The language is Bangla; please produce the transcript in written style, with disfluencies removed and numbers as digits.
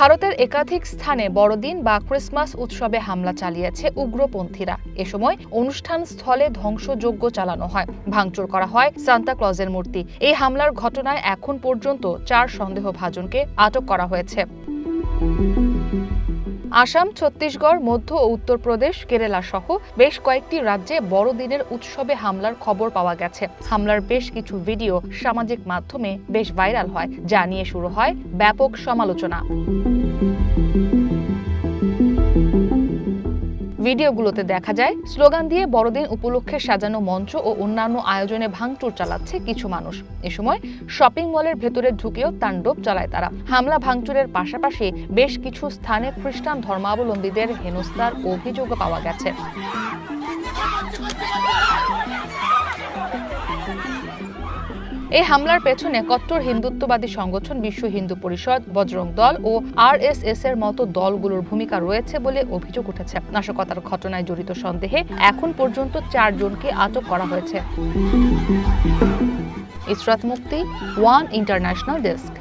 ভারতের একাধিক স্থানে বড়দিন বা ক্রিসমাস উৎসবে হামলা চালিয়েছে উগ্রপন্থীরা। এ সময় অনুষ্ঠান স্থলে ধ্বংসযজ্ঞ চালানো হয়, ভাঙচুর করা হয় সান্তা ক্লজের মূর্তি। এই হামলার ঘটনায় এখন পর্যন্ত 4 সন্দেহভাজনকে আটক করা হয়েছে। আসাম, ছত্তিশগড়, মধ্য ও উত্তরপ্রদেশ, কেরালা সহ বেশ কয়েকটি রাজ্যে বড়দিনের উৎসবে হামলার খবর পাওয়া গেছে। হামলার বেশ কিছু ভিডিও সামাজিক মাধ্যমে বেশ ভাইরাল হয়, যা নিয়ে শুরু হয় ব্যাপক সমালোচনা। ভিডিওগুলোতে দেখা যায় স্লোগান দিয়ে বড়দিন উপলক্ষে সাজানো মঞ্চ ও অন্যান্য আয়োজনে ভাঙচুর চালাচ্ছে কিছু মানুষ। এ সময় শপিং মলের ভেতরে ঢুকেও তাণ্ডব চালায় তারা। হামলা ভাঙচুরের পাশাপাশি বেশ কিছু স্থানে খ্রিস্টান ধর্মাবলম্বীদের হেনস্থার অভিযোগও পাওয়া গেছে। এই হামলার পেছনে কট্টর হিন্দুত্ববাদী সংগঠন বিশ্ব হিন্দু পরিষদ, বজরং দল ও আরএসএস এর মতো দলগুলোর ভূমিকা রয়েছে বলে অভিযোগ উঠেছে। নাশকতার ঘটনায় জড়িত সন্দেহে এখন পর্যন্ত 4 জনকে আটক করা হয়েছে। ইসরাত মুক্তি, ওয়ান ইন্টারন্যাশনাল ডেস্ক।